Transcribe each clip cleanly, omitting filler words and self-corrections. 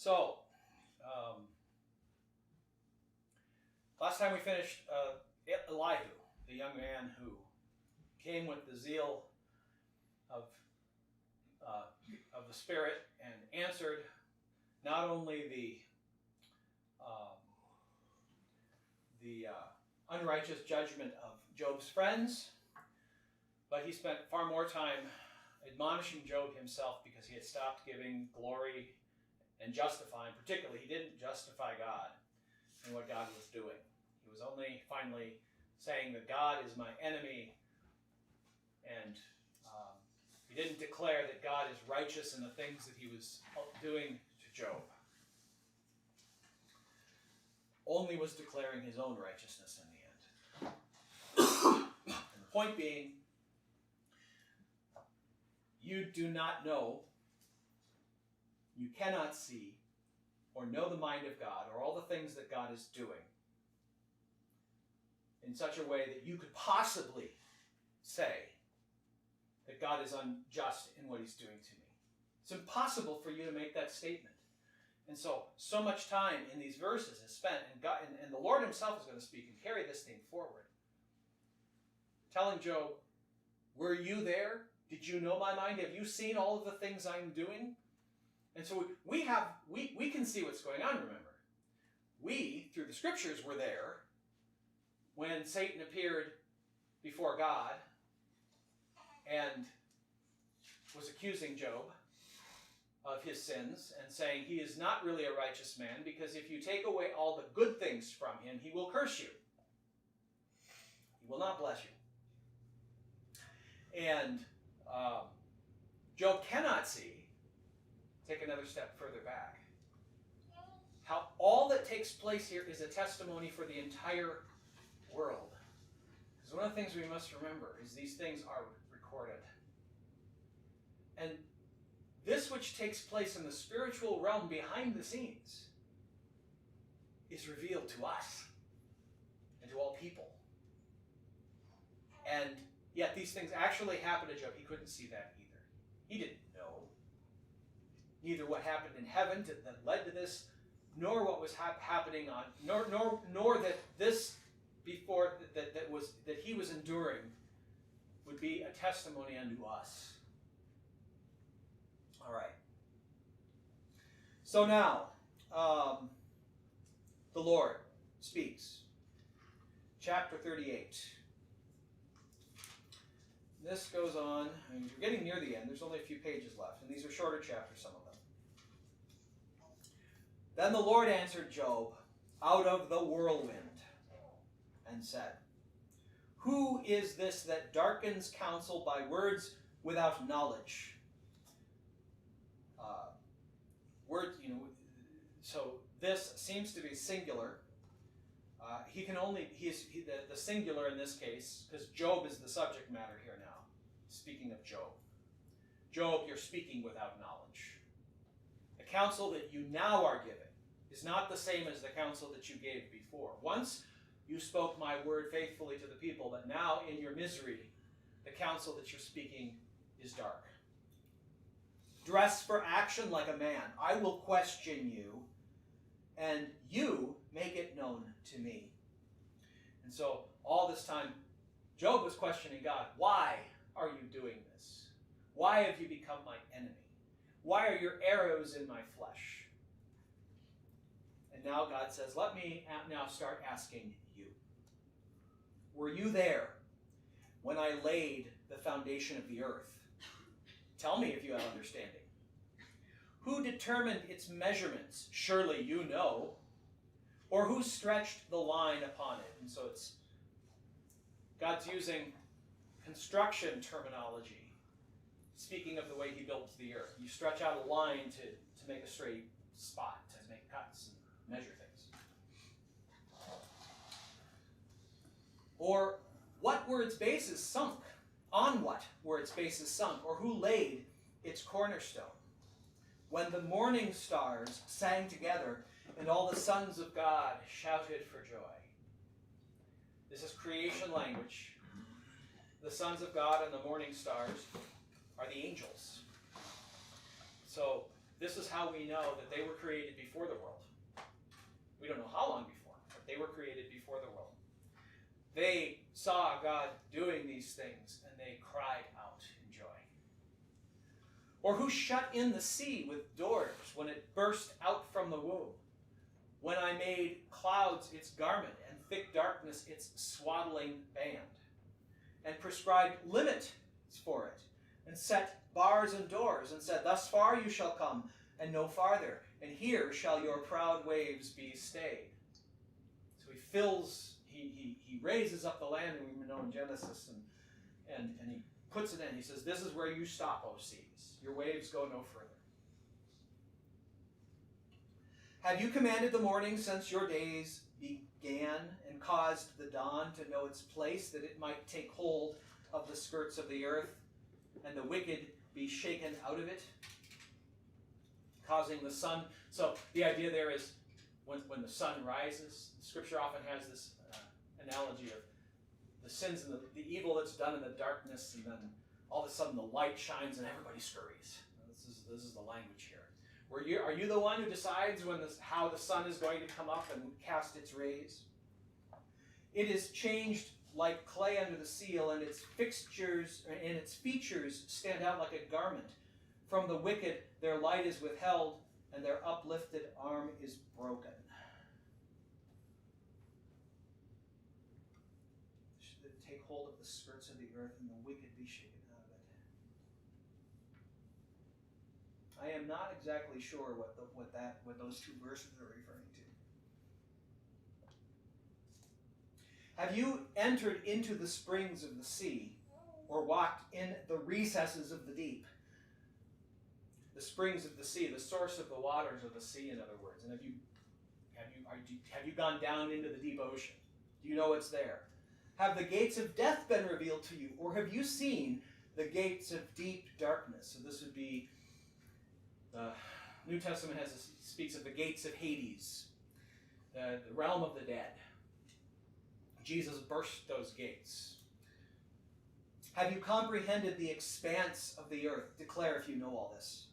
So, last time we finished Elihu, the young man who came with the zeal of the Spirit and answered not only the unrighteous judgment of Job's friends, but he spent far more time admonishing Job himself because he had stopped giving glory and justifying. Particularly, he didn't justify God and what God was doing. He was only finally saying that God is my enemy, and he didn't declare that God is righteous in the things that he was doing to Job. Only was declaring his own righteousness in the end. And the point being, you do not know, you cannot see, or know the mind of God, or all the things that God is doing in such a way that you could possibly say that God is unjust in what he's doing to me. It's impossible for you to make that statement. And so much time in these verses is spent, and the Lord himself is going to speak and carry this thing forward. Telling Job, were you there? Did you know my mind? Have you seen all of the things I'm doing? And so we can see what's going on, remember. We, through the scriptures, were there when Satan appeared before God and was accusing Job of his sins and saying he is not really a righteous man because if you take away all the good things from him, he will curse you. He will not bless you. And Job cannot see, take another step further back, how all that takes place here is a testimony for the entire world. Because one of the things we must remember is these things are recorded. And this which takes place in the spiritual realm behind the scenes is revealed to us and to all people. And yet these things actually happened to Job. He couldn't see that either. He didn't know. Neither what happened in heaven that led to this, nor what was happening on, nor that this before that he was enduring would be a testimony unto us. All right. So now, the Lord speaks. Chapter 38. This goes on, and you're getting near the end. There's only a few pages left, and these are shorter chapters, some of them. Then the Lord answered Job out of the whirlwind and said, who is this that darkens counsel by words without knowledge? So this seems to be singular. The singular in this case, because Job is the subject matter here now. Speaking of Job. Job, you're speaking without knowledge. The counsel that you now are giving is not the same as the counsel that you gave before. Once you spoke my word faithfully to the people, but now in your misery, the counsel that you're speaking is dark. Dress for action like a man. I will question you, and you make it known to me. And so all this time, Job was questioning God. Why are you doing this? Why have you become my enemy? Why are your arrows in my flesh? And now God says, let me now start asking you. Were you there when I laid the foundation of the earth? Tell me if you have understanding. Who determined its measurements? Surely you know. Or who stretched the line upon it? And so God's using construction terminology, speaking of the way he builds the earth. You stretch out a line to make a straight spot, to make cuts and measure things. Or what were its bases sunk? On what were its bases sunk? Or who laid its cornerstone? When the morning stars sang together and all the sons of God shouted for joy. This is creation language. The sons of God and the morning stars are the angels. So this is how we know that they were created before the world. We don't know how long before, but they were created before the world. They saw God doing these things, and they cried out in joy. Or who shut in the sea with doors when it burst out from the womb? When I made clouds its garment, and thick darkness its swaddling band, and prescribed limits for it, and set bars and doors, and said, thus far you shall come, and no farther, and here shall your proud waves be stayed. So he raises up the land, and we know in Genesis, and he puts it in. He says, this is where you stop, O seas. Your waves go no further. Have you commanded the morning since your days began, and caused the dawn to know its place, that it might take hold of the skirts of the earth, and the wicked be shaken out of it, causing the sun. So the idea there is when the sun rises, Scripture often has this analogy of the sins and the evil that's done in the darkness, and then all of a sudden the light shines and everybody scurries. This is the language here. Are you the one who decides how the sun is going to come up and cast its rays? It is changed like clay under the seal, and its features stand out like a garment. From the wicked their light is withheld, and their uplifted arm is broken. Should it take hold of the skirts of the earth, and the wicked be shaken out of it? I am not exactly sure what those two verses are referring to. Have you entered into the springs of the sea, or walked in the recesses of the deep? The springs of the sea, the source of the waters of the sea, in other words. And have you gone down into the deep ocean? Do you know what's there? Have the gates of death been revealed to you, or have you seen the gates of deep darkness? So this would be the New Testament speaks of the gates of Hades, the realm of the dead. Jesus burst those gates. Have you comprehended the expanse of the earth? Declare if you know all this.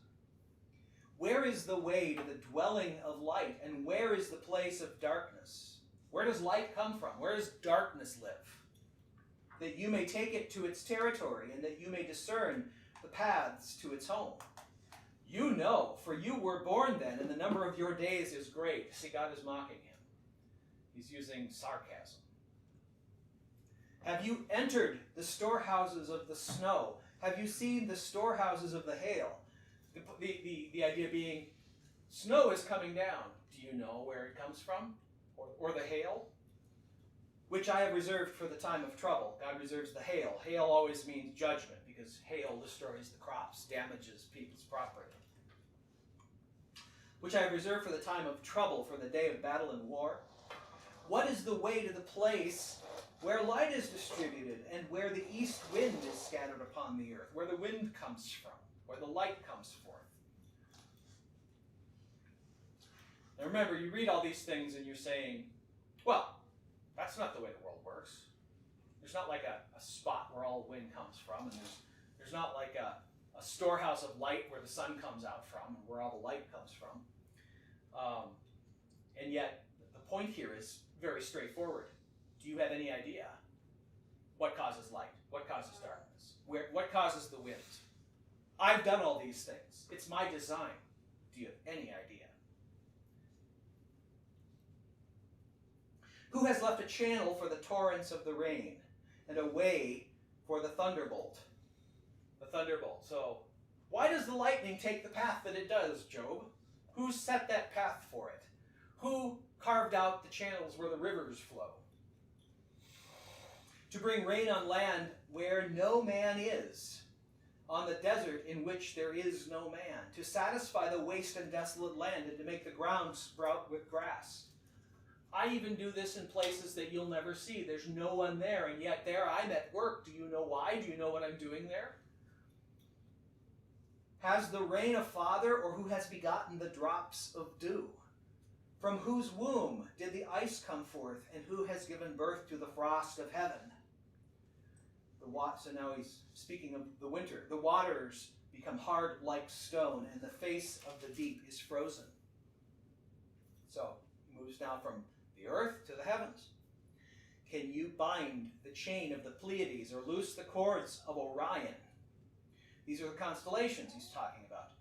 Where is the way to the dwelling of light, and where is the place of darkness? Where does light come from? Where does darkness live? That you may take it to its territory, and that you may discern the paths to its home. You know, for you were born then, and the number of your days is great. See, God is mocking him. He's using sarcasm. Have you entered the storehouses of the snow? Have you seen the storehouses of the hail? The idea being, snow is coming down. Do you know where it comes from? Or the hail? Which I have reserved for the time of trouble. God reserves the hail. Hail always means judgment, because hail destroys the crops, damages people's property. Which I have reserved for the time of trouble, for the day of battle and war. What is the way to the place where light is distributed, and where the east wind is scattered upon the earth, where the wind comes from, where the light comes forth? Now remember, you read all these things and you're saying, well, that's not the way the world works. There's not like a spot where all wind comes from, and there's not like a storehouse of light where the sun comes out from, and where all the light comes from. And yet, the point here is very straightforward. Do you have any idea what causes light? What causes darkness? What causes the wind? I've done all these things. It's my design. Do you have any idea? Who has left a channel for the torrents of the rain, and a way for the thunderbolt? The thunderbolt. So, why does the lightning take the path that it does, Job? Who set that path for it? Who carved out the channels where the rivers flow? To bring rain on land where no man is, on the desert in which there is no man, to satisfy the waste and desolate land, and to make the ground sprout with grass. I even do this in places that you'll never see. There's no one there, and yet there I'm at work. Do you know why? Do you know what I'm doing there? Has the rain a father, or who has begotten the drops of dew? From whose womb did the ice come forth, and who has given birth to the frost of heaven? So now he's speaking of the winter. The waters become hard like stone, and the face of the deep is frozen. So, he moves now from the earth to the heavens. Can you bind the chain of the Pleiades or loose the cords of Orion? These are the constellations he's talking about.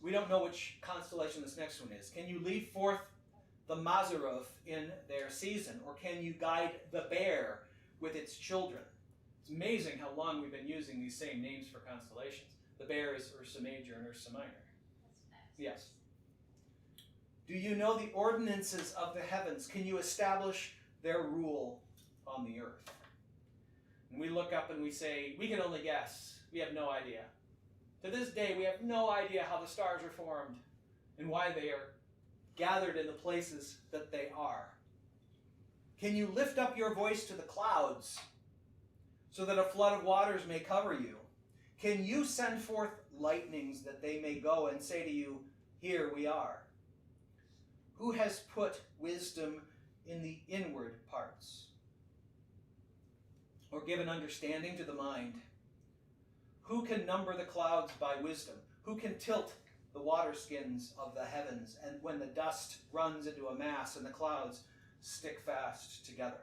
We don't know which constellation this next one is. Can you lead forth the Mazzaroth in their season? Or can you guide the bear with its children? It's amazing how long we've been using these same names for constellations. The bear is Ursa Major and Ursa Minor. Yes. Do you know the ordinances of the heavens? Can you establish their rule on the earth? And we look up and we say, we can only guess. We have no idea. To this day, we have no idea how the stars are formed and why they are gathered in the places that they are. Can you lift up your voice to the clouds so that a flood of waters may cover you? Can you send forth lightnings that they may go and say to you, here we are? Who has put wisdom in the inward parts? Or given understanding to the mind? Who can number the clouds by wisdom? Who can tilt the waterskins of the heavens, and when the dust runs into a mass and the clouds stick fast together?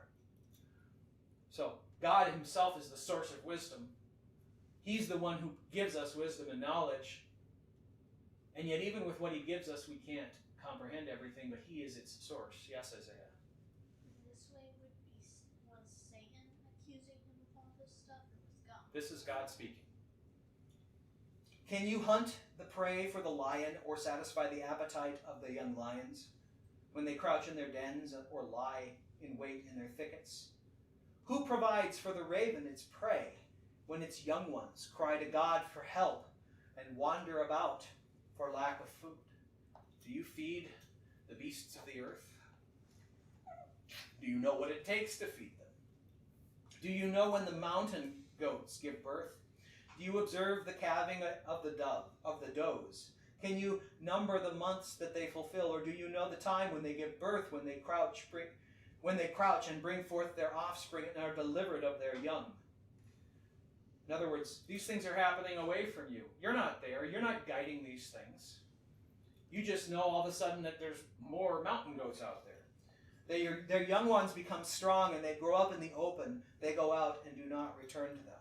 So, God himself is the source of wisdom. He's the one who gives us wisdom and knowledge. And yet, even with what he gives us, we can't comprehend everything, but he is its source. Yes, Isaiah? This way was Satan accusing him of all this stuff, or was God? This is God speaking. Can you hunt the prey for the lion or satisfy the appetite of the young lions when they crouch in their dens or lie in wait in their thickets? Who provides for the raven its prey when its young ones cry to God for help and wander about for lack of food? Do you feed the beasts of the earth? Do you know what it takes to feed them? Do you know when the mountain goats give birth? Do you observe the calving of the does? Can you number the months that they fulfill, or do you know the time when they give birth, when they crouch and bring forth their offspring and are delivered of their young? In other words, these things are happening away from you. You're not there. You're not guiding these things. You just know all of a sudden that there's more mountain goats out there. Their young ones become strong and they grow up in the open. They go out and do not return to them.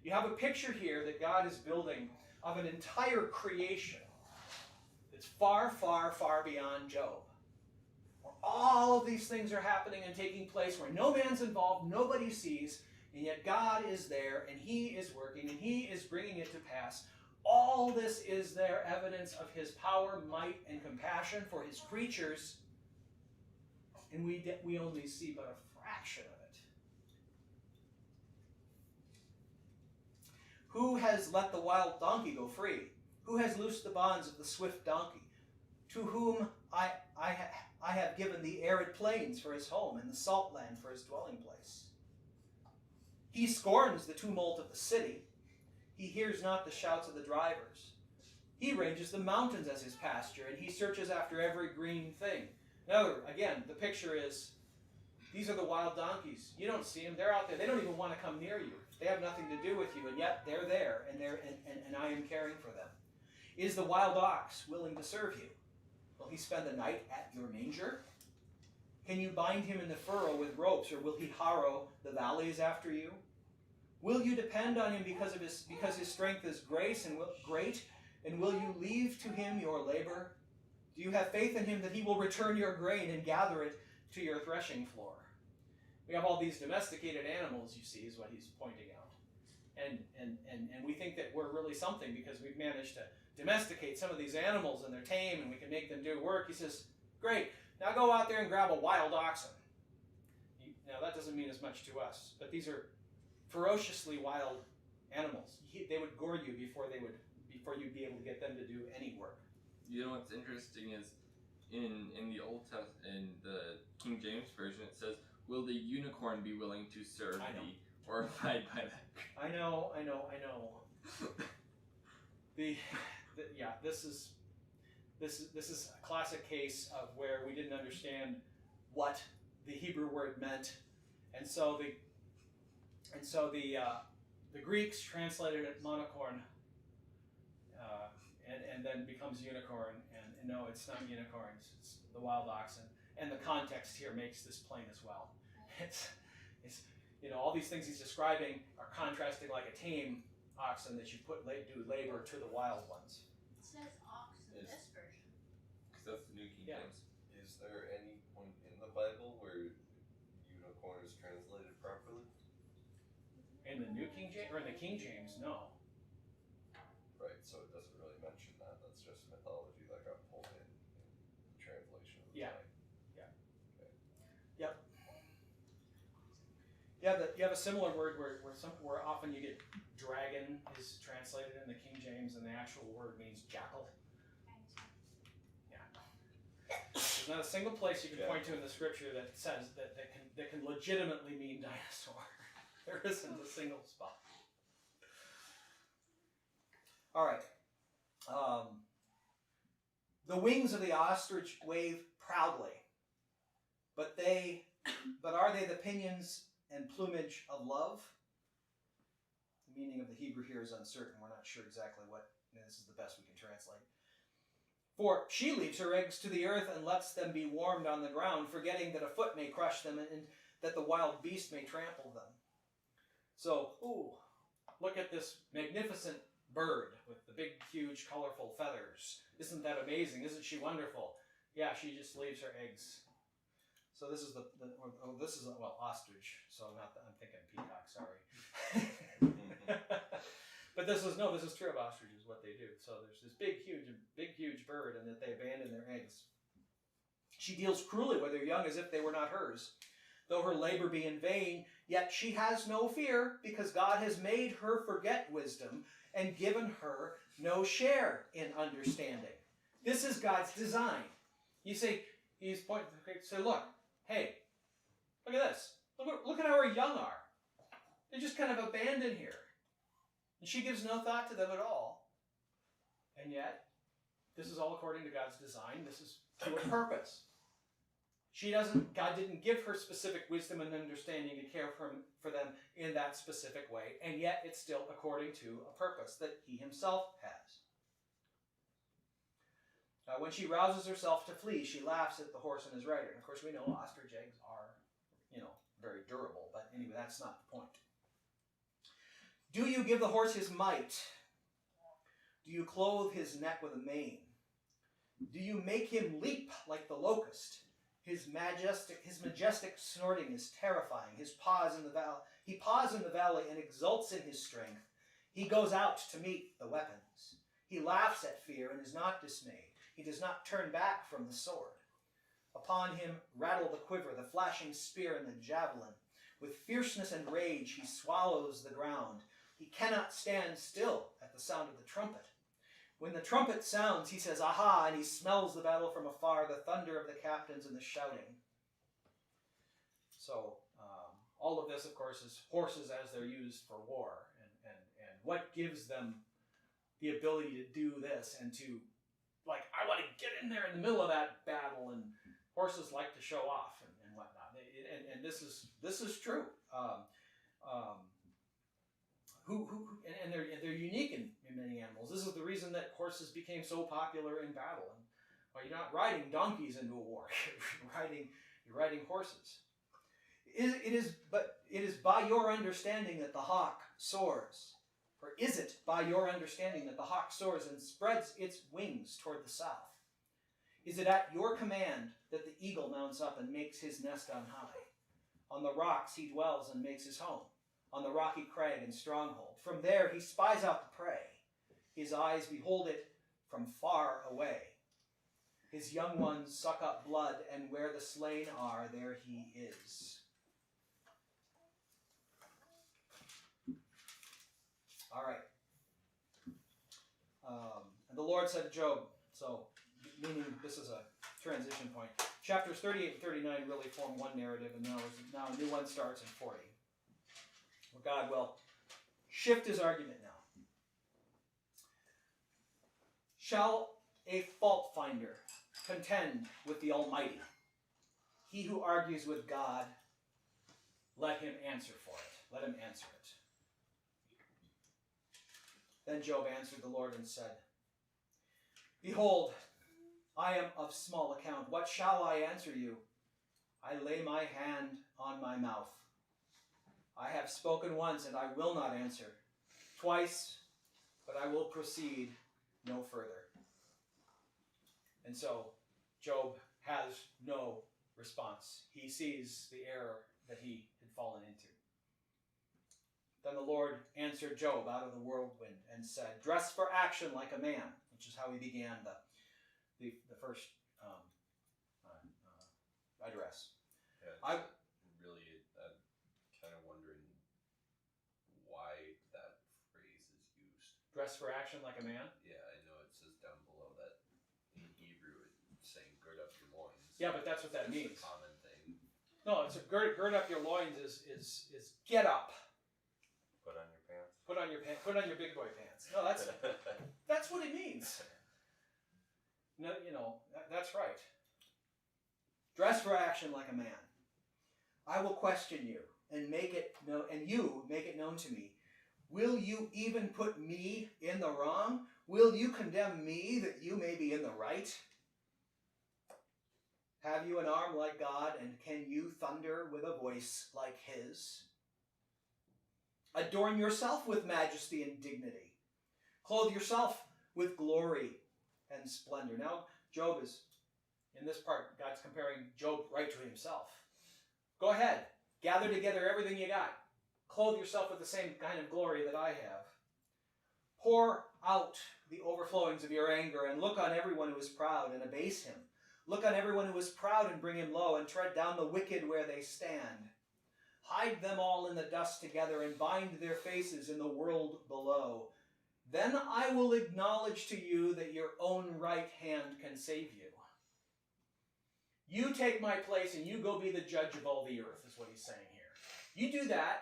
You have a picture here that God is building of an entire creation that's far, far, far beyond Job. Where all of these things are happening and taking place, where no man's involved, nobody sees, and yet God is there and he is working and he is bringing it to pass. All this is there evidence of his power, might, and compassion for his creatures, and we only see but a fraction of it. Who has let the wild donkey go free? Who has loosed the bonds of the swift donkey? To whom I have given the arid plains for his home and the salt land for his dwelling place. He scorns the tumult of the city. He hears not the shouts of the drivers. He ranges the mountains as his pasture, and he searches after every green thing. Now, again, the picture is, these are the wild donkeys. You don't see them. They're out there. They don't even want to come near you. They have nothing to do with you, and yet they're there, and I am caring for them. Is the wild ox willing to serve you? Will he spend the night at your manger? Can you bind him in the furrow with ropes, or will he harrow the valleys after you? Will you depend on him because his strength is great, and will you leave to him your labor? Do you have faith in him that he will return your grain and gather it to your threshing floor? We have all these domesticated animals, you see, is what he's pointing out. And we think that we're really something because we've managed to domesticate some of these animals and they're tame and we can make them do work. He says, great, now go out there and grab a wild oxen. Now that doesn't mean as much to us, but these are ferociously wild animals. They would gore you before you'd be able to get them to do any work. You know what's interesting is in the Old Testament, in the King James Version, it says, will the unicorn be willing to serve thee or abide by that? I know. This is a classic case of where we didn't understand what the Hebrew word meant, and so the The Greeks translated it monocorn, and then becomes unicorn, and no, it's not unicorns, it's the wild oxen. And the context here makes this plain as well. It's all these things he's describing are contrasting like a tame oxen that you do labor to the wild ones. It says ox in this version. Because that's the New King James. Is there any point in the Bible where unicorn is translated properly? In the New King James, or in the King James, no. Right, so it doesn't really mention that. That's just mythology that got pulled in the translation of the Yeah. time. You have a similar word where often you get dragon is translated in the King James, and the actual word means jackal. Yeah. There's not a single place you can point to in the scripture that says that can legitimately mean dinosaur. There isn't a single spot. All right. The wings of the ostrich wave proudly, but are they the pinions and plumage of love? The meaning of the Hebrew here is uncertain. We're not sure exactly what. This is the best we can translate. For she leaves her eggs to the earth and lets them be warmed on the ground, forgetting that a foot may crush them and that the wild beast may trample them. So, look at this magnificent bird with the big, huge, colorful feathers. Isn't that amazing? Isn't she wonderful? Yeah, she just leaves her eggs. So this is ostrich. So I'm thinking peacock. Sorry. But this is true of ostriches. What they do. So there's this big, huge bird, and that they abandon their eggs. She deals cruelly with her young as if they were not hers. Though her labor be in vain, yet she has no fear, because God has made her forget wisdom and given her no share in understanding. This is God's design. You see, he's pointing to say, look, hey, look at this. Look at how her young are. They're just kind of abandoned here. And she gives no thought to them at all. And yet, this is all according to God's design. This is to a purpose. God didn't give her specific wisdom and understanding to care for them in that specific way, and yet it's still according to a purpose that he himself has. When she rouses herself to flee, she laughs at the horse and his rider. And of course, we know ostrich eggs are, very durable, but anyway, that's not the point. Do you give the horse his might? Do you clothe his neck with a mane? Do you make him leap like the locust? His majestic snorting is terrifying. He paws in the valley and exults in his strength. He goes out to meet the weapons. He laughs at fear and is not dismayed. He does not turn back from the sword. Upon him rattle the quiver, the flashing spear and the javelin. With fierceness and rage he swallows the ground. He cannot stand still at the sound of the trumpet. When the trumpet sounds, he says, "Aha!" and he smells the battle from afar, the thunder of the captains and the shouting. So, all of this, of course, is horses as they're used for war. And what gives them the ability to do this and to, I want to get in there in the middle of that battle, and horses like to show off and whatnot. And this is true. And they're unique in many animals. This is the reason that horses became so popular in battle. And you're not riding donkeys into a war. You're riding horses. It is by your understanding that the hawk soars. Or is it by your understanding that the hawk soars and spreads its wings toward the south? Is it at your command that the eagle mounts up and makes his nest on high? On the rocks he dwells and makes his home, on the rocky crag and stronghold. From there he spies out the prey. His eyes behold it from far away. His young ones suck up blood, and where the slain are, there he is. All right. And the Lord said to Job, so meaning this is a transition point. Chapters 38 and 39 really form one narrative, and now a new one starts in 40. Where God will shift his argument now. Shall a fault finder contend with the Almighty? He who argues with God, let him answer for it. Let him answer it. Then Job answered the Lord and said, Behold, I am of small account. What shall I answer you? I lay my hand on my mouth. I have spoken once, and I will not answer. Twice, but I will proceed no further. And so, Job has no response. He sees the error that he had fallen into. Then the Lord answered Job out of the whirlwind and said, Dress for action like a man, which is how he began the first address. Yeah, I'm kind of wondering why that phrase is used. Dress for action like a man? Yeah, I know it says down below that in Hebrew it's saying gird up your loins. Yeah, but that's what that It's means. a common thing. No, it's a gird up your loins is get up. Put on your pants. Put on your big boy pants. No, that's what it means. No, that's right. Dress for action like a man. I will question you and you make it known to me. Will you even put me in the wrong? Will you condemn me that you may be in the right? Have you an arm like God, and can you thunder with a voice like his? Adorn yourself with majesty and dignity. Clothe yourself with glory and splendor. Now, Job is, in this part, God's comparing Job right to himself. Go ahead. Gather together everything you got. Clothe yourself with the same kind of glory that I have. Pour out the overflowings of your anger and look on everyone who is proud and abase him. Look on everyone who is proud and bring him low, and tread down the wicked where they stand. Hide them all in the dust together and bind their faces in the world below. Then I will acknowledge to you that your own right hand can save you. You take my place and you go be the judge of all the earth, is what he's saying here. You do that,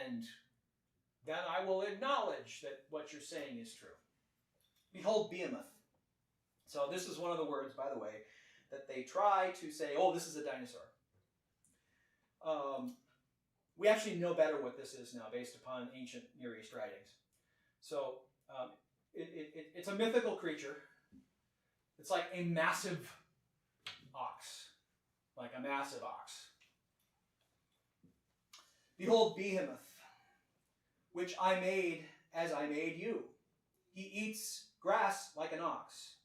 and then I will acknowledge that what you're saying is true. Behold, Behemoth. So this is one of the words, by the way, that they try to say, oh, this is a dinosaur. We actually know better what this is now based upon ancient Near East writings. So it's a mythical creature. It's like a massive ox. Like a massive ox. Behold, Behemoth, which I made as I made you. He eats grass like an ox.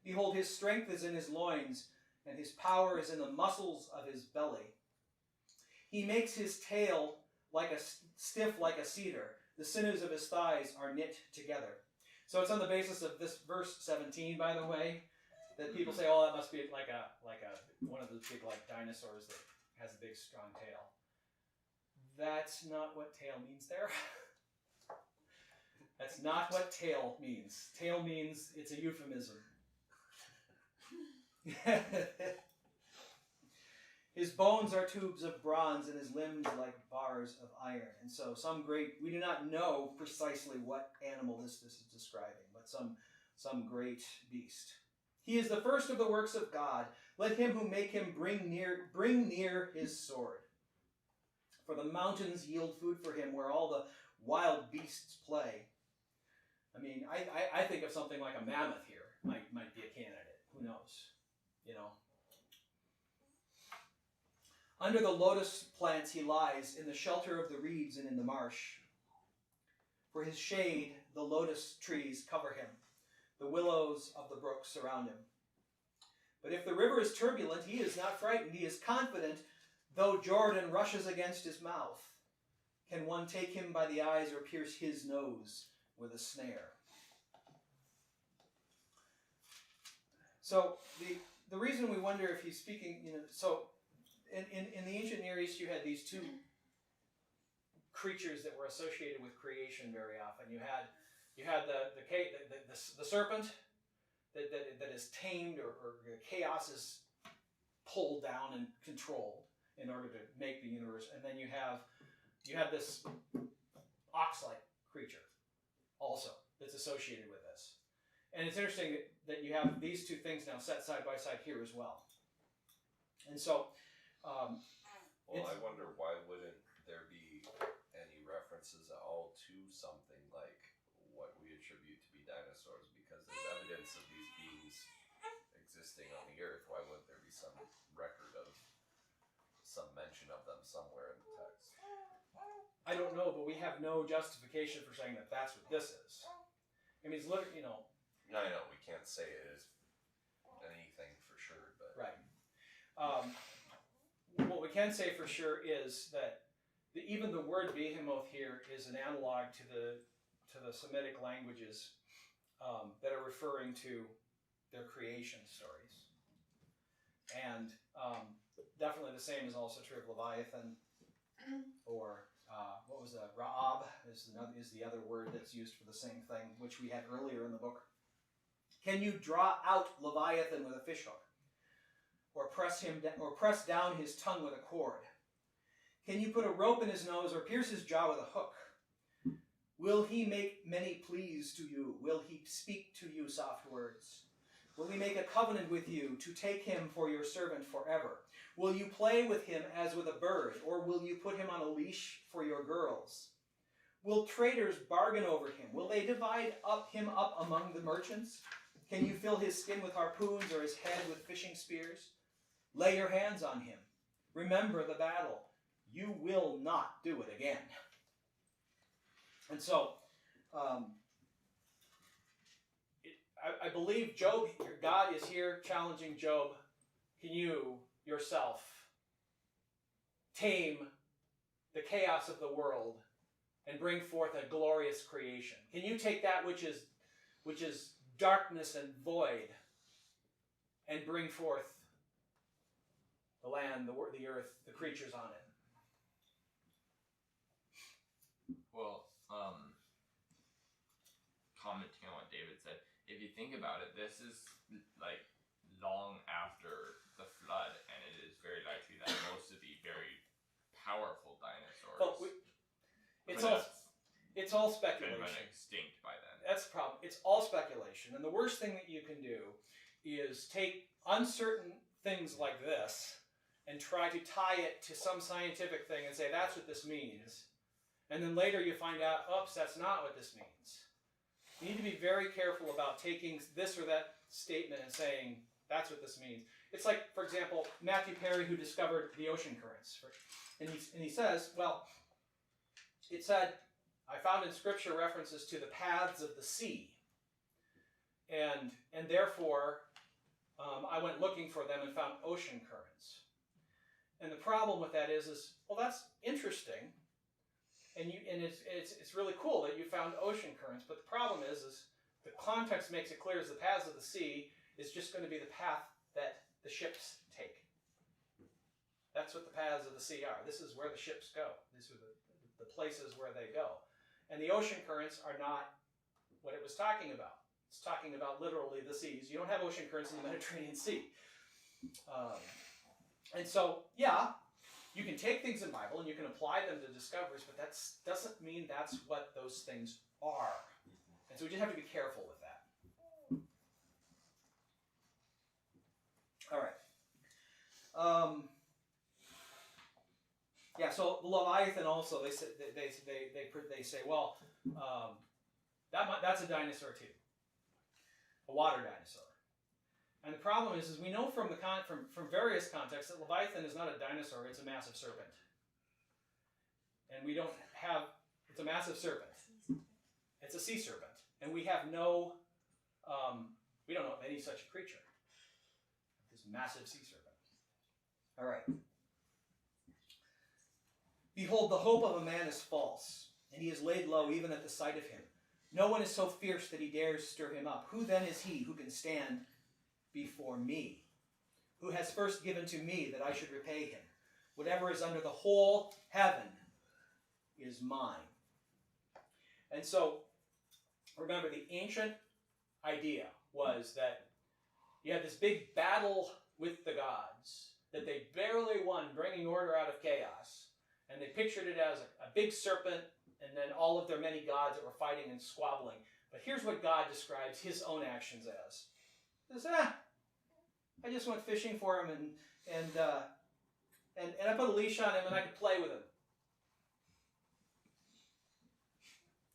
Behold, his strength is in his loins, and his power is in the muscles of his belly. He makes his tail stiff like a cedar. The sinews of his thighs are knit together. So it's on the basis of this verse 17, by the way, that people say, oh, that must be like one of those big dinosaurs that has a big strong tail. That's not what tail means there. That's not what tail means. Tail means it's a euphemism. His bones are tubes of bronze, and his limbs like bars of iron. And so we do not know precisely what animal this is describing, but some great beast. He is the first of the works of God. Let him who make him bring near his sword. For the mountains yield food for him, where all the wild beasts play. I mean, I think of something like a mammoth here might be a candidate. Who knows? Under the lotus plants he lies, in the shelter of the reeds and in the marsh. For his shade, the lotus trees cover him. The willows of the brook surround him. But if the river is turbulent, he is not frightened. He is confident, though Jordan rushes against his mouth. Can one take him by the eyes or pierce his nose with a snare? So the reason we wonder if he's speaking, so in the ancient Near East, you had these two creatures that were associated with creation very often. You had the serpent that is tamed or chaos is pulled down and controlled in order to make the universe, and then you have this ox-like creature also that's associated with this. And it's interesting that you have these two things now set side by side here as well. And so, I wonder why wouldn't there be any reference references all to something like what we attribute to be dinosaurs, because there's evidence of these beings existing on the earth. Why wouldn't there be some record of some mention of them somewhere in the text? I don't know, but we have no justification for saying that that's what this is. I mean, it's literally, you know. I know, we can't say it is anything for sure, but... Right. What we can say for sure is that even the word behemoth here is an analog to the Semitic languages that are referring to their creation stories. And definitely the same is also true of Leviathan, or what was that? Ra'ab is the other word that's used for the same thing, which we had earlier in the book. Can you draw out Leviathan with a fishhook, or press down his tongue with a cord? Can you put a rope in his nose, or pierce his jaw with a hook? Will he make many pleas to you? Will he speak to you soft words? Will he make a covenant with you to take him for your servant forever? Will you play with him as with a bird, or will you put him on a leash for your girls? Will traders bargain over him? Will they divide him up among the merchants? Can you fill his skin with harpoons, or his head with fishing spears? Lay your hands on him. Remember the battle. You will not do it again. And so, I believe Job, God is here challenging Job. Can you yourself tame the chaos of the world and bring forth a glorious creation? Can you take that which is darkness and void and bring forth the land, the earth, the creatures on it? Well, commenting on what David said, if you think about it, this is like long after the flood, and it is very likely that most of the very powerful dinosaurs it's all been speculation. extinct by then. That's the problem. It's all speculation. And the worst thing that you can do is take uncertain things like this and try to tie it to some scientific thing and say, that's what this means. And then later you find out, oops, that's not what this means. You need to be very careful about taking this or that statement and saying, that's what this means. It's like, for example, Matthew Perry, who discovered the ocean currents. And he says, well, it said, I found in Scripture references to the paths of the sea. And therefore, I went looking for them and found ocean currents. And the problem with that is well, that's interesting. And it's really cool that you found ocean currents, but the problem is the context makes it clear as the paths of the sea is just going to be the path that the ships take. That's what the paths of the sea are. This is where the ships go. These are the places where they go. And the ocean currents are not what it was talking about. It's talking about literally the seas. You don't have ocean currents in the Mediterranean Sea. And so, yeah, you can take things in the Bible and you can apply them to discoveries, but that doesn't mean that's what those things are. And so we just have to be careful with that. All right. Yeah. So the Leviathan also, they say, well, that's a dinosaur too, a water dinosaur. And the problem is we know from various contexts that Leviathan is not a dinosaur; it's a massive serpent. And we don't have it's a massive serpent. It's a sea serpent, and we have no we don't know of any such creature. This massive sea serpent. All right. Behold, the hope of a man is false, and he is laid low even at the sight of him. No one is so fierce that he dares stir him up. Who then is he who can stand before me? Who has first given to me that I should repay him? Whatever is under the whole heaven is mine. And so, remember, the ancient idea was that you had this big battle with the gods that they barely won, bringing order out of chaos. And they pictured it as a big serpent and then all of their many gods that were fighting and squabbling. But here's what God describes his own actions as. He says, I just went fishing for him and I put a leash on him and I could play with him.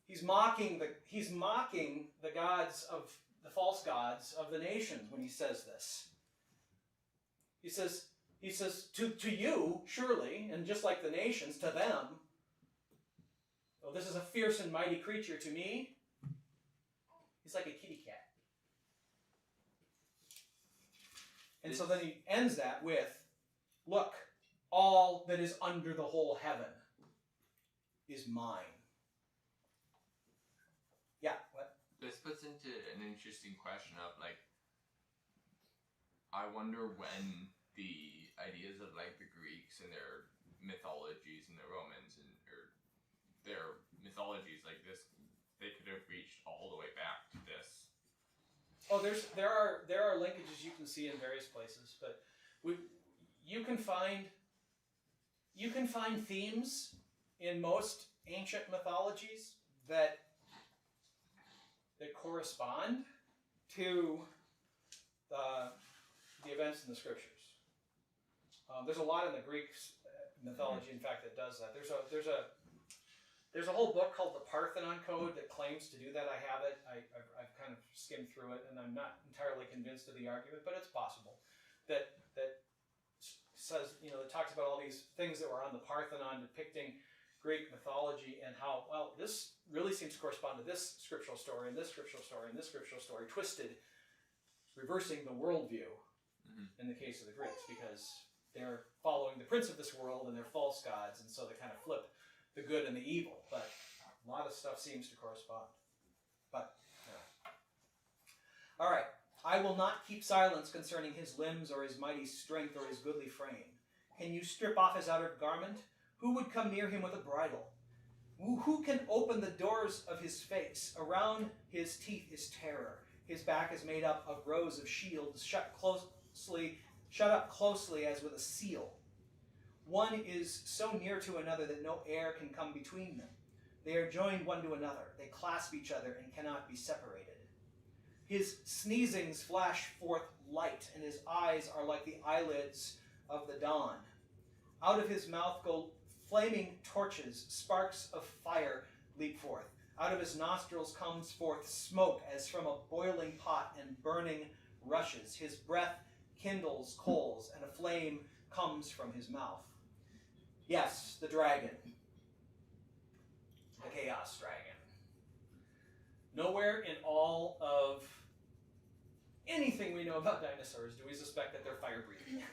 He's mocking the gods of the false gods of the nations when he says this. He says to you, surely, and just like the nations, to them, oh, this is a fierce and mighty creature. To me, he's like a kitty cat. And so then he ends that with, look, all that is under the whole heaven is mine. Yeah, what? This puts into an interesting question of, like, I wonder when the ideas of, like, the Greeks and their mythologies and the Romans and or their mythologies like this, they could have reached all the way back to this. Oh, there are linkages you can see in various places, but you can find themes in most ancient mythologies that correspond to the events in the scriptures. There's a lot in the Greek mythology, in fact, that does that. There's a whole book called the Parthenon Code that claims to do that. I have it. I've kind of skimmed through it, and I'm not entirely convinced of the argument, but it's possible that says, that talks about all these things that were on the Parthenon depicting Greek mythology and how, well, this really seems to correspond to this scriptural story and this scriptural story and this scriptural story, twisted, reversing the worldview in the case of the Greeks, because they're following the prince of this world and they're false gods, and so they kind of flip the good and the evil. But a lot of stuff seems to correspond. But, all right. I will not keep silence concerning his limbs or his mighty strength or his goodly frame. Can you strip off his outer garment? Who would come near him with a bridle? Who can open the doors of his face? Around his teeth is terror. His back is made up of rows of shields, shut up closely as with a seal. One is so near to another that no air can come between them. They are joined one to another. They clasp each other and cannot be separated. His sneezings flash forth light, and his eyes are like the eyelids of the dawn. Out of his mouth go flaming torches, sparks of fire leap forth. Out of his nostrils comes forth smoke as from a boiling pot and burning rushes. His breath kindles coals, and a flame comes from his mouth. Yes, the dragon. The chaos dragon. Nowhere in all of anything we know about dinosaurs do we suspect that they're fire-breathing.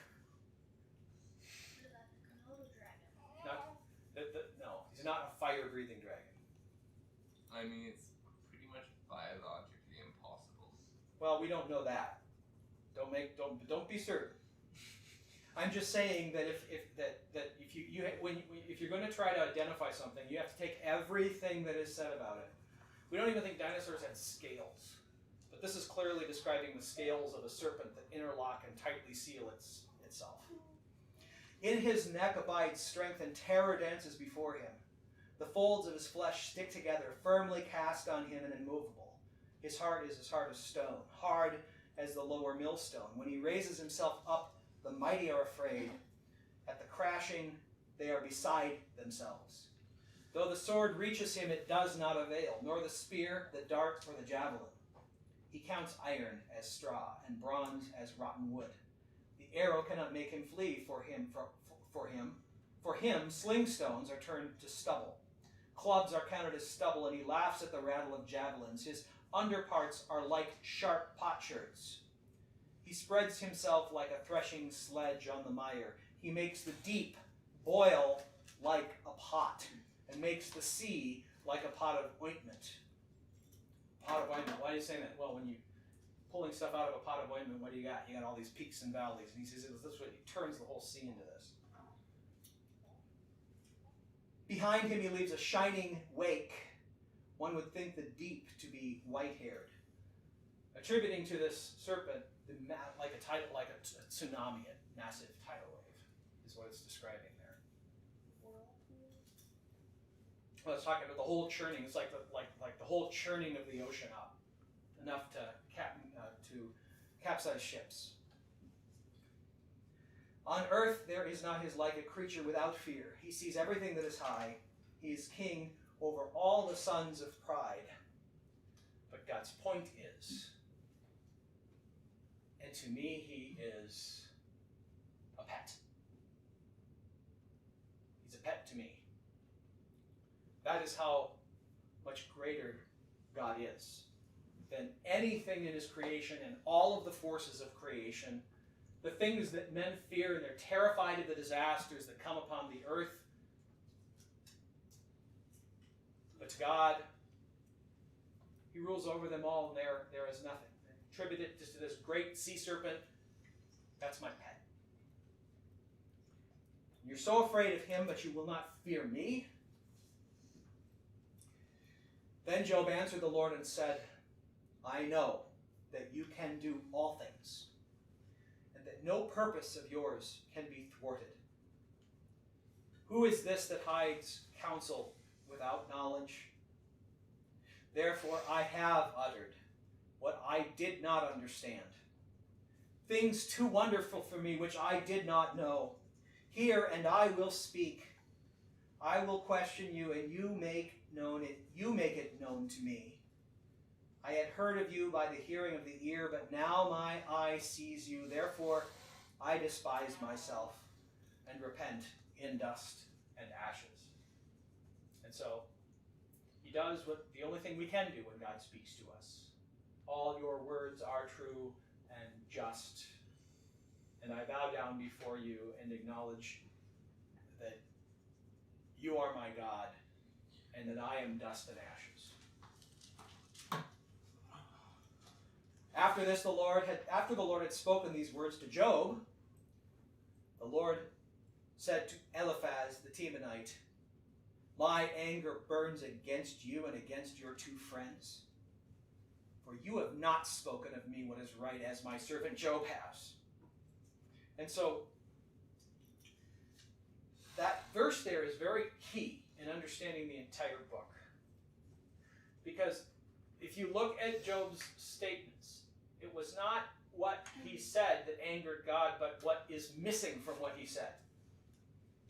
No, he's not a fire-breathing dragon. I mean, it's pretty much biologically impossible. Well, we don't know that. Don't be certain. I'm just saying that if you're going to try to identify something, you have to take everything that is said about it. We don't even think dinosaurs had scales, but this is clearly describing the scales of a serpent that interlock and tightly seal itself. In his neck abides strength, and terror dances before him. The folds of his flesh stick together, firmly cast on him and immovable. His heart is as hard as stone, hard as the lower millstone. When he raises himself up, the mighty are afraid. At the crashing, they are beside themselves. Though the sword reaches him, it does not avail, nor the spear, the dart, or the javelin. He counts iron as straw, and bronze as rotten wood. The arrow cannot make him flee. For him, sling stones are turned to stubble. Clubs are counted as stubble, and he laughs at the rattle of javelins. His underparts are like sharp potsherds. He spreads himself like a threshing sledge on the mire. He makes the deep boil like a pot, and makes the sea like a pot of ointment. Pot of ointment. Why are you saying that? Well, when you're pulling stuff out of a pot of ointment, what do you got? You got all these peaks and valleys. And he says this way, he turns the whole sea into this. Behind him he leaves a shining wake. One would think the deep to be white-haired. Attributing to this serpent like a tsunami, a massive tidal wave, is what it's describing there. Well, it's talking about the whole churning. It's like the whole churning of the ocean up, enough to capsize ships. On earth there is not his like a creature without fear. He sees everything that is high. He is king over all the sons of pride. But God's point is, and to me, he is a pet. He's a pet to me. That is how much greater God is than anything in his creation and all of the forces of creation, the things that men fear, and they're terrified of the disasters that come upon the earth. But to God, he rules over them all, and there is nothing. Attribute it just to this great sea serpent. That's my pet. You're so afraid of him, but you will not fear me. Then Job answered the Lord and said, I know that you can do all things, and that no purpose of yours can be thwarted. Who is this that hides counsel without knowledge? Therefore I have uttered what I did not understand, things too wonderful for me which I did not know. Hear, and I will speak. I will question you, and you make it known to me. I had heard of you by the hearing of the ear, but now my eye sees you. Therefore I despise myself and repent in dust and ashes. And so he does what the only thing we can do when God speaks to us. All your words are true and just. And I bow down before you and acknowledge that you are my God and that I am dust and ashes. After the Lord had spoken these words to Job, the Lord said to Eliphaz the Temanite, my anger burns against you and against your two friends, for you have not spoken of me what is right, as my servant Job has. And so that verse there is very key in understanding the entire book. Because if you look at Job's statements, it was not what he said that angered God, but what is missing from what he said,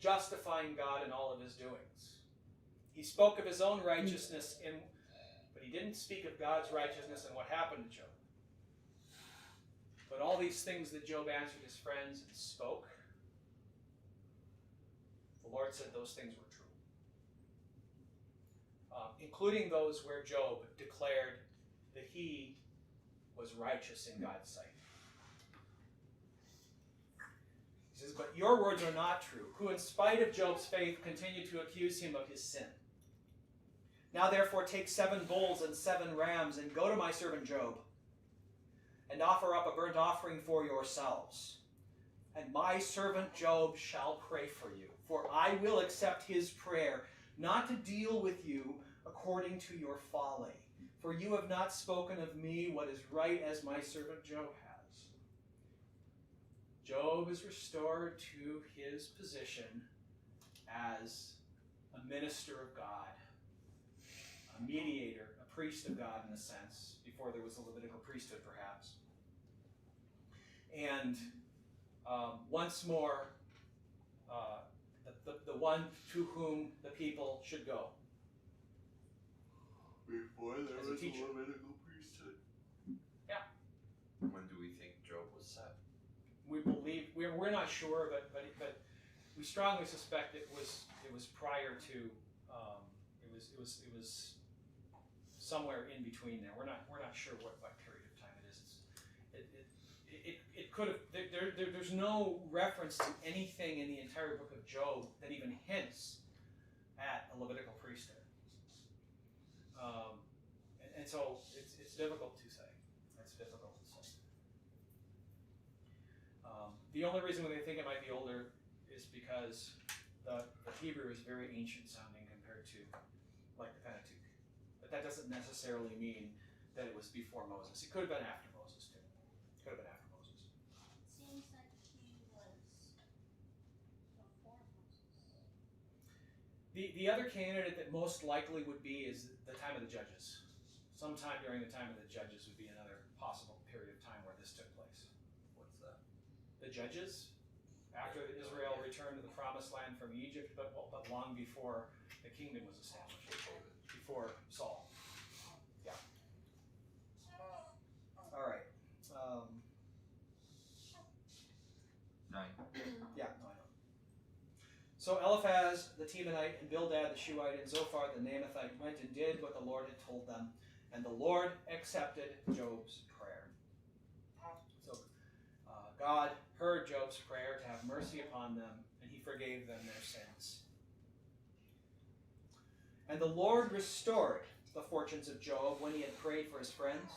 justifying God in all of his doings. He spoke of his own righteousness, but he didn't speak of God's righteousness and what happened to Job. But all these things that Job answered his friends and spoke, the Lord said those things were true. Including those where Job declared that he was righteous in God's sight. He says, but your words are not true, who in spite of Job's faith continued to accuse him of his sin. Now therefore take 7 bulls and 7 rams and go to my servant Job and offer up a burnt offering for yourselves. And my servant Job shall pray for you, for I will accept his prayer, not to deal with you according to your folly. For you have not spoken of me what is right, as my servant Job has. Job is restored to his position as a minister of God, a mediator, a priest of God in a sense, before there was a Levitical priesthood perhaps. And once more, the one to whom the people should go. Before there As a was a teacher. Levitical priesthood. Yeah. When do we think Job was set? We believe we're not sure, but we strongly suspect it was prior to it was somewhere in between there. We're not sure what period of time it is. It could have there's no reference to anything in the entire book of Job that even hints at a Levitical priesthood. And so it's difficult to say. It's difficult to say. The only reason we think it might be older is because the Hebrew is very ancient sounding compared to like the Pentateuch. But that doesn't necessarily mean that it was before Moses. It could have been after Moses too. Could have been after Moses. Seems like he was before Moses. The other candidate that most likely would be is the time of the Judges. Sometime during the time of the Judges would be another possible period of time where this took place. What's that? The Judges, after Israel returned to the Promised Land from Egypt, but long before the kingdom was established David. before Saul. Yeah. All right. 9. Yeah, no, I know. So Eliphaz the Temanite and Bildad the Shuhite and Zophar the Naamathite went and did what the Lord had told them, and the Lord accepted Job's prayer. So God heard Job's prayer to have mercy upon them, and he forgave them their sins. And the Lord restored the fortunes of Job when he had prayed for his friends.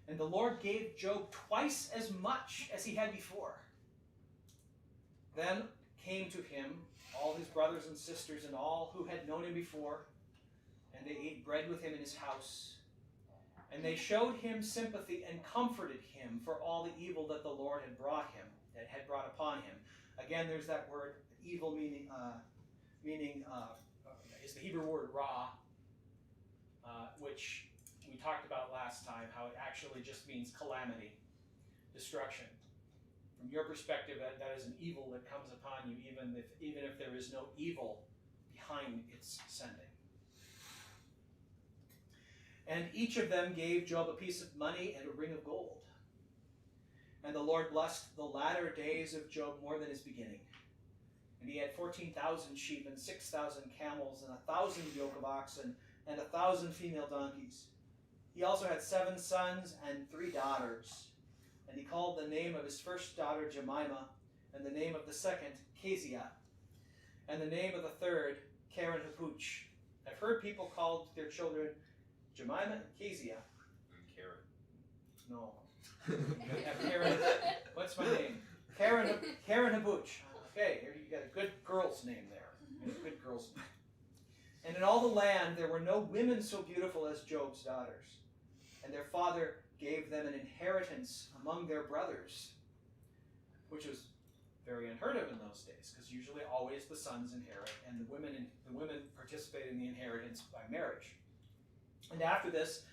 And the Lord gave Job twice as much as he had before. Then came to him all his brothers and sisters and all who had known him before, and they ate bread with him in his house. And they showed him sympathy and comforted him for all the evil that the Lord had brought upon him. Again, there's that word evil meaning is the Hebrew word ra, which we talked about last time, how it actually just means calamity, destruction. From your perspective, that is an evil that comes upon you, even if there is no evil behind its sending. And each of them gave Job a piece of money and a ring of gold. And the Lord blessed the latter days of Job more than his beginning. And he had 14,000 sheep and 6,000 camels and 1,000 yoke of oxen and 1,000 female donkeys. He also had 7 sons and 3 daughters. And he called the name of his first daughter Jemimah, and the name of the second Keziah, and the name of the third Karen Hapuch. I've heard people call their children Jemimah and Keziah. And Karen. No. You have Karen. What's my name? Karen Hapuch. Okay, here you got a good girl's name there. You got a good girl's name. And in all the land there were no women so beautiful as Job's daughters. And their father gave them an inheritance among their brothers, which was very unheard of in those days, because usually always the sons inherit, and the women participate in the inheritance by marriage. And after this,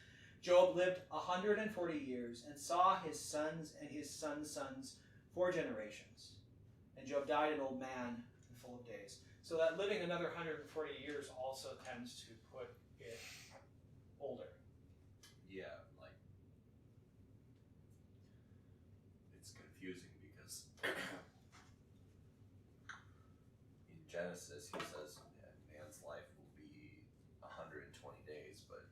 Job lived 140 years and saw his sons and his sons' sons 4 generations. And Job died an old man and full of days. So that living another 140 years also tends to put it older. Yeah, like it's confusing because in Genesis he says man's life will be 120 days, but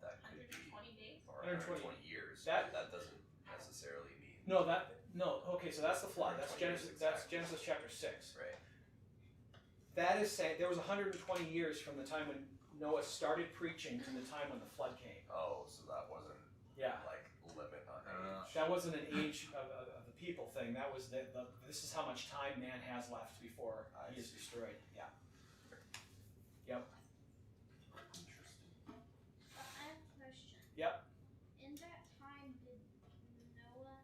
that could be 120 days? or 120 120 years. That- That doesn't necessarily mean No. Okay, so that's the flood. That's 120 years Genesis. That's exactly. Genesis chapter 6. right. That is saying there was 120 years from the time when Noah started preaching to the time when the flood came. Oh, so that wasn't Yeah. like limit on age. That wasn't an age of the people thing. That was this is how much time man has left before he is destroyed. Yeah. Yep. Interesting. I have a question. Yep. In that time, was Noah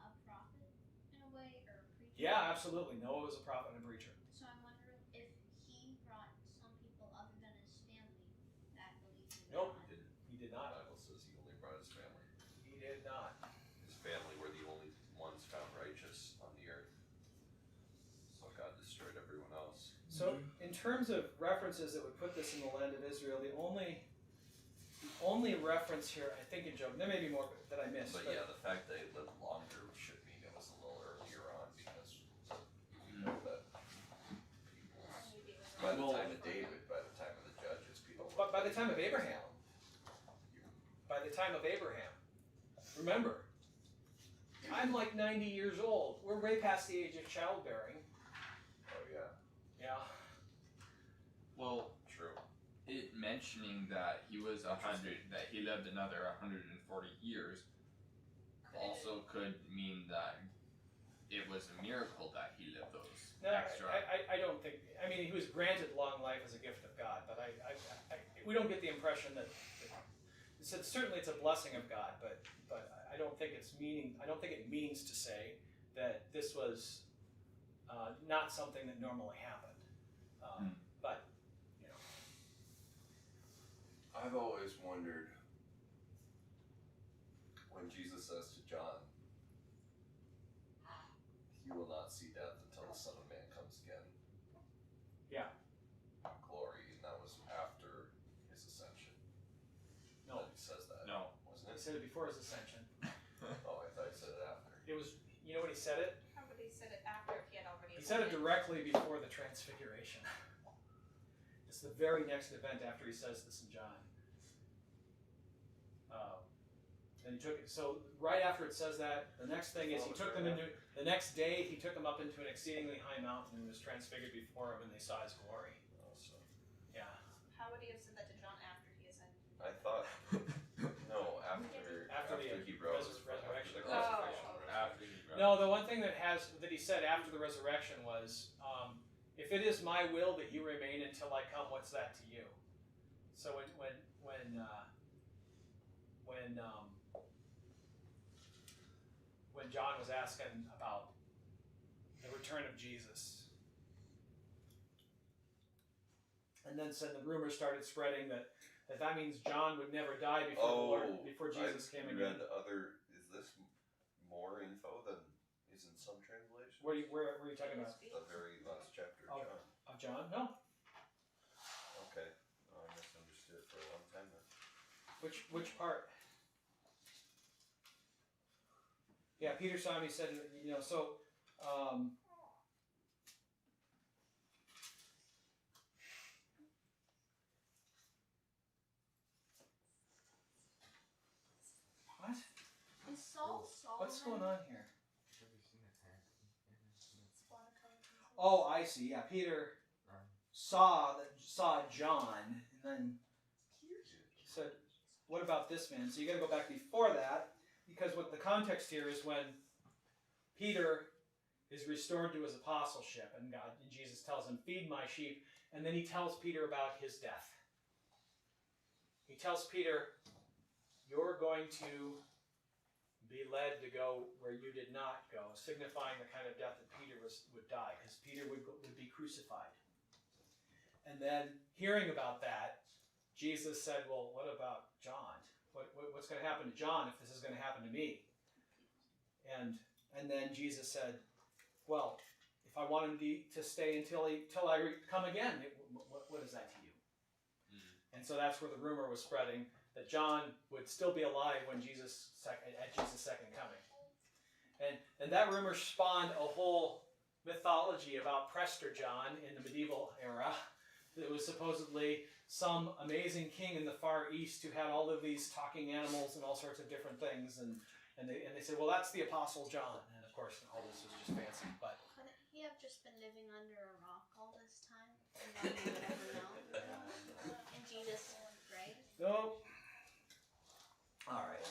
a prophet in a way, or a preacher? Yeah, absolutely. Noah was a prophet and a preacher. So I'm wondering if he brought some people other than his family that believed in Nope. God. He did The not. Bible says he only brought his family. He did not. His family were the only ones found righteous on the earth. So God destroyed everyone else. So, in terms of references that would put this in the land of Israel, the only reference here, I think in Job, there may be more that I missed. But yeah, the fact that he lived longer should mean it was a little earlier on because we know that people, Maybe it was by the Well- time of David, by the time of the judges, people. But by the time of Abraham. By the time of Abraham, remember, I'm like 90 years old. We're way past the age of childbearing. Oh yeah, Yeah. Well, true. it mentioning that he was 100, that he lived another 140 years, also could mean that it was a miracle that he lived those No, extra. I don't think. I mean, he was granted long life as a gift of God, but we don't get the impression that certainly it's a blessing of God, but I don't think it's meaning. I don't think it means to say that this was not something that normally happened. But you know, I've always wondered when Jesus says to John, "You will not see death until the Son of Man comes again." Yeah. In glory. said it before his ascension. Oh, I thought you said it after. It was, you know when he said it? How would he said it after if he had already? He said it directly before the transfiguration. It's the very next event after he says this in John. And he took it. So right after it says that, the next thing is he took them into. The next day he took them up into an exceedingly high mountain and was transfigured before him, and they saw his glory. Also, Yeah. How would he have said that to John after he ascended? I thought no after he rose. resurrection. After the crucifixion. After he rose. No, the one thing that he said after the resurrection was, "If it is my will that you remain until I come, what's that to you?" So when John was asking about the return of Jesus, and then said the rumors started spreading that means John would never die before Jesus came again. Is this more info than is in some translations? Where are you talking about? The very last chapter Oh. of John. Of John? No. Okay. I misunderstood it for a long time then. Which part? Yeah, Peter saw him. He said, so. What? Is Saul Solomon? What's going on here? Have you seen the text? Oh, I see. Yeah, Peter saw John, and then said, "What about this man?" So you got to go back before that, because what the context here is when Peter is restored to his apostleship, and Jesus tells him, "Feed my sheep," and then he tells Peter about his death. He tells Peter, "You're going to be led to go where you did not go," signifying the kind of death that Peter would die, because Peter would be crucified. And then, hearing about that, Jesus said, "Well, what about John? What's going to happen to John if this is going to happen to me?" And then Jesus said, "Well, if I want him to stay until I come again, what is that to you?" And so that's where the rumor was spreading that John would still be alive when at Jesus' second coming. And that rumor spawned a whole mythology about Prester John in the medieval era. It was supposedly some amazing king in the Far East who had all of these talking animals and all sorts of different things, and they said, "Well, that's the Apostle John." And of course, all this was just fancy. But Couldn't he have just been living under a rock all this time and not